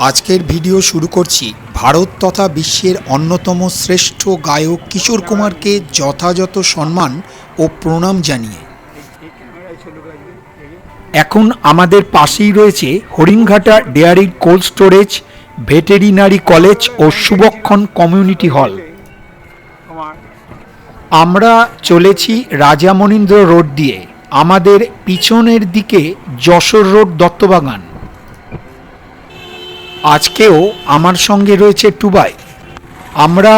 আজকের ভিডিও শুরু করছি ভারত তথা বিশ্বের অন্যতম শ্রেষ্ঠ গায়ক কিশোর কুমারকে যথাযথ সম্মান ও প্রণাম জানিয়ে। এখন আমাদের পাশেই রয়েছে Haringhata dairy cold storage, veterinary college ও শুভক্ষণ কমিউনিটি হল। আমরা চলেছি রাজা মনীন্দ্র রোড দিয়ে। আমাদের পিছনের দিকে যশোর রোড দত্তবাগান। আজকেও আমার সঙ্গে রয়েছে টুবাই। আমরা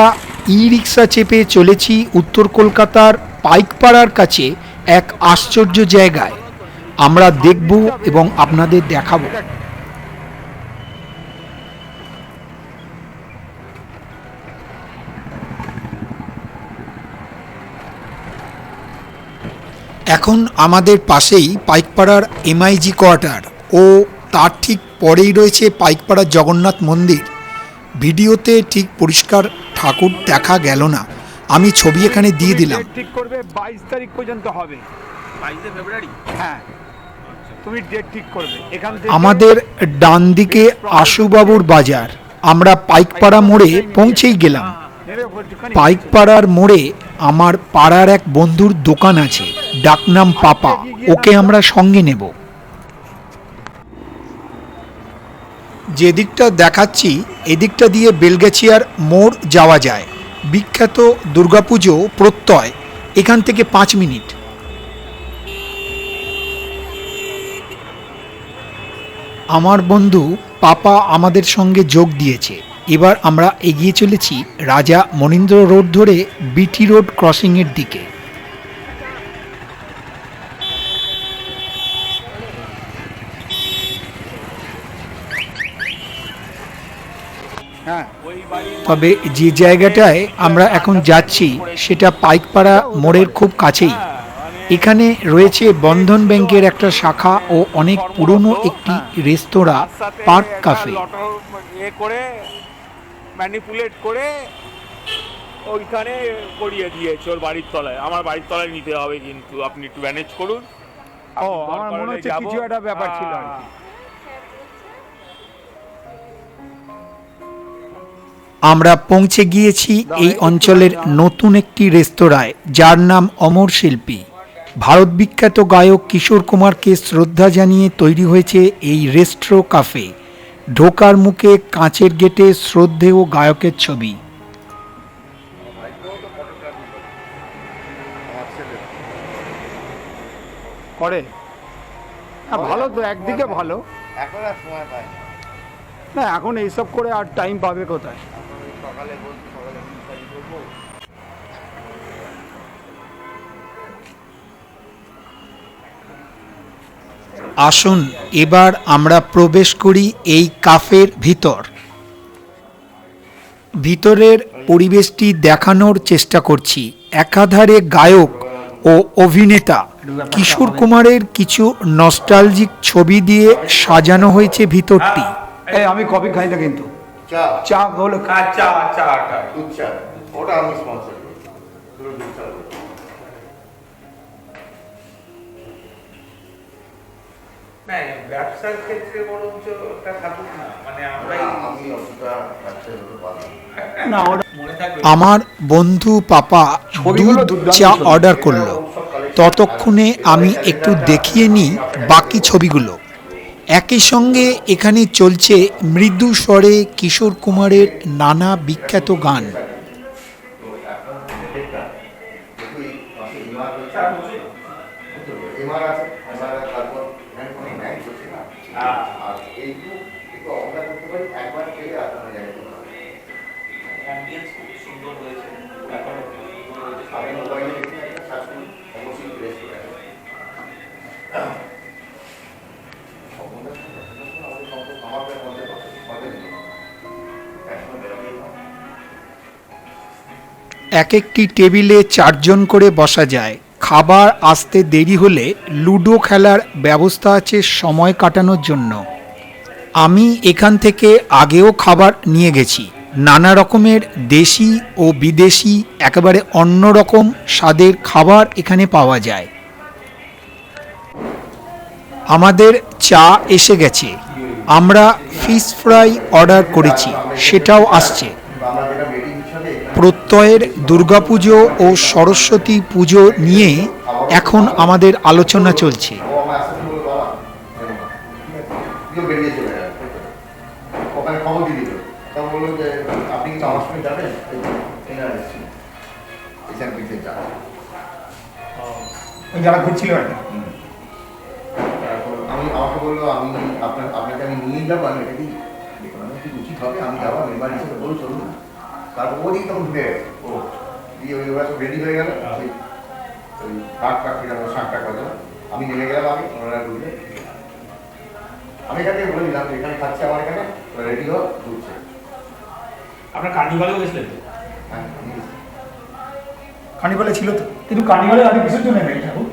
ই রিক্সা চেপে চলেছি উত্তর কলকাতার পাইকপাড়ার কাছে এক আশ্চর্য জায়গায়। আমরা দেখব এবং আপনাদের দেখাবো। এখন আমাদের পাশেই পাইকপাড়ার এমআইজি কোয়ার্টার ও তার ঠিক পরেই রয়েছে পাইকপাড়ার জগন্নাথ মন্দির। ভিডিওতে ঠিক পরিষ্কার ঠাকুর দেখা গেল না, আমি ছবি এখানে দিয়ে দিলাম। ঠিক করবে 22 তারিখ পর্যন্ত হবে, 22 ফেব্রুয়ারি। হ্যাঁ, তুমি ডেট ঠিক করবে। এখান থেকে আমাদের ডান দিকে আশুবাবুর বাজার। আমরা পাইকপাড়া মোড়ে পৌঁছেই গেলাম। পাইকপাড়ার মোড়ে আমার পাড়ার এক বন্ধুর দোকান আছে, ডাকনাম পাপা। ওকে আমরা সঙ্গে নেব। যে দিকটা দেখাচ্ছি এদিকটা দিয়ে বেলগাছিয়ার মোড় যাওয়া যায়। বিখ্যাত দুর্গাপুজো প্রত্যয় এখান থেকে 5 মিনিট। আমার বন্ধু পাপা আমাদের সঙ্গে যোগ দিয়েছে। এবার আমরা এগিয়ে চলেছি রাজা মনীন্দ্র রোড ধরে বিটি রোড ক্রসিংয়ের দিকে। হ্যাঁ, তবে যে জায়গাটায় আমরা এখন যাচ্ছি সেটা পাইকপাড়া মোড়ের খুব কাছেই। এখানে রয়েছে বন্ধন ব্যাংকের একটা শাখা ও অনেক পুরনো একটি রেস্তোরাঁ, পার্ক ক্যাফে। করে ম্যানিপুলেট করে ওইখানে করিয়ে দিয়েছে ওর বাড়ির তলায়। আমার বাড়ির তলায় নিতে হবে, কিন্তু আপনি একটু ম্যানেজ করুন। ও, আমার মনে হচ্ছে কিছু একটা ব্যাপার ছিল আর কি। আমরা পৌঁছে গিয়েছি এই অঞ্চলের নতুন একটি রেস্তোরাঁয়, যার নাম অমর শিল্পী। ভারত বিখ্যাত গায়ক কিশোর কুমারকে শ্রদ্ধা জানিয়ে তৈরি হয়েছে এই রেস্ট্রো ক্যাফে। ঢোকার মুখে কাঁচের গেটে শ্রদ্ধেয় গায়কের ছবি। করে ভালো তো, একদিকে ভালো। এখন আর সময় পাই না, এখন এইসব করে আর টাইম পাবে কোথায়? সকালে বলছি, সকালে কি করবো। আসুন এবার আমরা প্রবেশ করি এই ক্যাফের ভিতর। ভিতরের পরিবেশটি দেখানোর চেষ্টা করছি। একাধারে গায়ক ও অভিনেতা কিশোর কুমারের কিছু নস্টালজিক ছবি দিয়ে সাজানো হয়েছে ভিতরটি। আমি কফি খাই না, কিন্তু চা চা হলো। চা দুধ চা, ওটা আমি স্পন্সর করি। দুধ চা না, ব্যবসার ক্ষেত্রে বরঞ্চ ওটা থাকুক না, মানে আমি অতটা ব্যবসায় হতে পারি না, ওটা মনে থাকবে। আমার বন্ধু পাপা দুধ চা অর্ডার করলো। ততক্ষণে আমি একটু দেখিয়ে নিই বাকি ছবিগুলো। একই সঙ্গে এখানে চলছে মৃদু স্বরে কিশোর কুমারের নানা বিখ্যাত গান। এক একটি টেবিলে 4 জন করে বসা যায়। খাবার আসতে দেরি হলে লুডো খেলার ব্যবস্থা আছে সময় কাটানোর জন্য। আমি এখান থেকে আগেও খাবার নিয়ে গেছি। নানা রকমের দেশি ও বিদেশি একেবারে অন্য রকম স্বাদের খাবার এখানে পাওয়া যায়। আমাদের চা এসে গেছে। আমরা ফিশ ফ্রাই অর্ডার করেছি, সেটাও আসছে। প্রত্যয়ের দুর্গাপুজো ও সরস্বতী পুজো নিয়ে এখন আমাদের আলোচনা চলছে। ওখানে খবর দিয়ে দিল, তখন বললো যে আপনি কি আমার সঙ্গে যাবেন, যারা ঘুরছিল আর কি। আমি আমাকে বললো আমি আপনাকে আমি নিয়ে যাবো, আমি এটা কি দেখুন আমি কি উচিত হবে, আমি যাবো মেম্বার হিসেবে, বলুন চলুন না। তারপর ওদিকে তখন ঢুকে গেছে, ও দিয়ে ওই ওরা সব রেডি হয়ে গেল, ওই কাঠ গেল, শাঁকটা কথা আমি নেমে গেলাম, আমি ওনারা ঢুকলে আমি এখান থেকে বলে দিলাম এখানে খাচ্ছে আমার এখানে, ওরা রেডি হওয়া ঢুকছে। আপনার কার্নিভালেও গেছিলেন তো? হ্যাঁ কার্নিভালে ছিল তো, কিন্তু কার্নিভালে আমি বিসর্জন নেই ঠাকুর।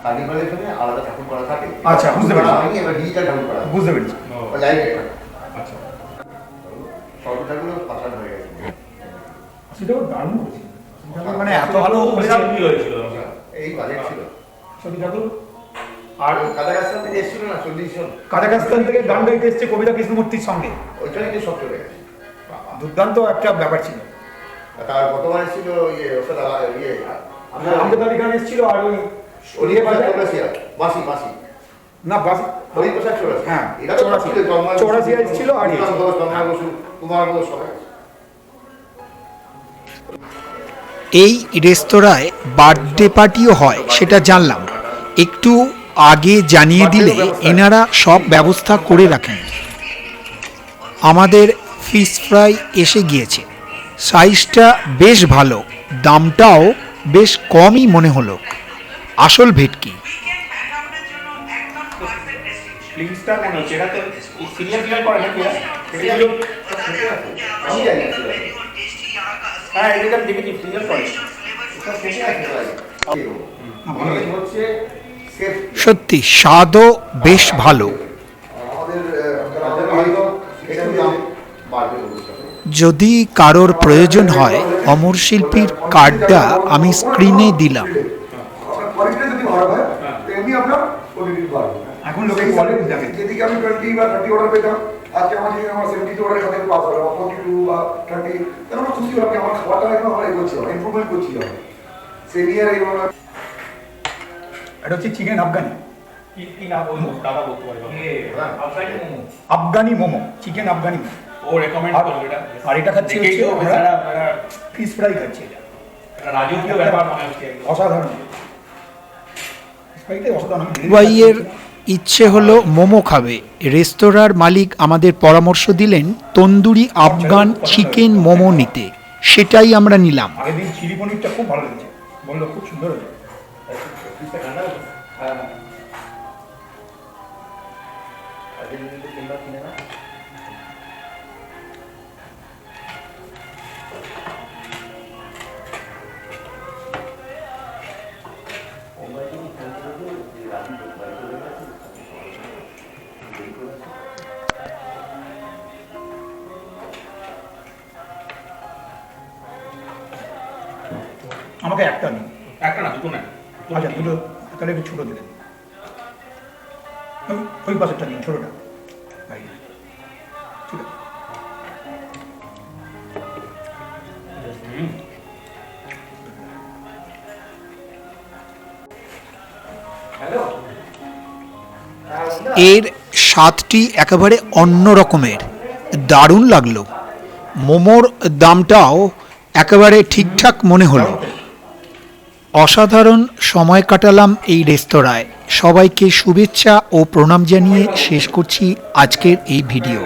কার্নিভালের জন্য আলাদা ঠাকুর করা থাকে। আচ্ছা, বুঝতে পেরেছি। আমি এবার ডিজিটাল ঠাকুর করা, বুঝতে পেরেছি। লাইভ আচ্ছা, সব ঠাকুরও পাশান হয়ে গেছে। সেটাও দারুণ করেছিল, মানে এত ভালো কি হয়েছিল? এই বাজেট ছিল। সত্যি ঠাকুর। আর কাজাকাস্তান থেকে এসেছিল না 40 জন, কাজাখস্তান থেকে গান গাইতে এসছে কবিতা কৃষ্ণমূর্তির সঙ্গে, ওইখানে কি সব চলে গেছে। দুর্দান্ত একটা ব্যাপার ছিল। তার গতবার ছিল ইয়ে ওষুধ ইয়ে আমাদের বাড়ি গান এসেছিল, আর ওই হরিপ্রসাদ চৌরাসিয়া বাসি বাসি না বাস হরিপ্রসাদ চৌরাসিয়া, হ্যাঁ, এটা তো চৌরাসিয়া। ছিল চৌরাসিয়া এসেছিল, আর ইয়ে ছিল। কুমার ঘোষ সবাই। এই রেস্তোরাঁয় বার্থডে পার্টিও হয়, সেটা জানলাম। একটু আগে জানিয়ে দিলে এনারা সব ব্যবস্থা করে রাখেন। আমাদের ফিশ ফ্রাই এসে গিয়েছে, সাইজটা বেশ ভালো, দামটাও বেশ কমই মনে হলো। আসল ভেটকি। ফিলিংসটা কেন হচ্ছে? এটা তো সিরিয়াল করে নাকি? এগুলো আমি জানি না হ্যাঁ, এটা দেখেছি সিরিয়াল করে। হচ্ছে সেফ সত্যি স্বাদও বেশ ভালো। আমাদের হয়তো একটু দাম বাড়বে ভবিষ্যতে। যদি কারোর প্রয়োজন হয়, অমর শিল্পীর কার্ডটা আমি স্ক্রিনে দিলাম। কোয়ালিটিটা যদি ভালো হয় তো এমনি আপনার কোয়ালিটি বাড়বে। এখন লোকে কোয়ালিটি দেখে। যেদিকে আমি 20 বা 30 অর্ডার পেতাম, আজকে আমার যদি আমার 70 অর্ডার সাথে পাস হলো, 42 বা 30, তাহলে আমরা খুশি হলাম যে আমার খাবারটা এখন আমরা এগোচ্ছি, ইমপ্রুভমেন্ট করছি। সেই নিয়ে আর এইভাবে এটা হচ্ছে চিকেন আফগানি। কি না বলবো, দাদা বলতে পারবো। আফগানি মোমো। আফগানি মোমো, চিকেন আফগানি মোমো। ও রেকমেন্ড করলো এটা। আর এটা খাচ্ছি দেখেই তো হচ্ছে বেচারা ফিশ ফ্রাই খাচ্ছি। এটা রাজকীয় ব্যাপার মনে হচ্ছে। অসাধারণ। ভাইয়ের ইচ্ছে হলো মোমো খাবে। রেস্তোরাঁর মালিক আমাদের পরামর্শ দিলেন তন্দুরি আফগান চিকেন মোমো নিতে, সেটাই আমরা নিলাম। আগের দিন চিলি পনিরটা খুব ভালো লেগেছে, বললো খুব সুন্দর হয়েছে। আমাকে একটা নিন। একটা না, দুটো না। আচ্ছা, দুটো তাহলে একটু ছোটো দিলেন। ওই পাশেরটা নিন, ছোটোটা। ঠিক আছে। এর স্বাদটি একেবারে অন্য রকমের, দারুণ লাগলো। মোমোর দামটাও একেবারে ঠিকঠাক মনে হলো। অসাধারণ সময় কাটালাম এই রেস্তোরাঁয়। সবাইকে শুভেচ্ছা ও প্রণাম জানিয়ে শেষ করছি আজকের এই ভিডিও।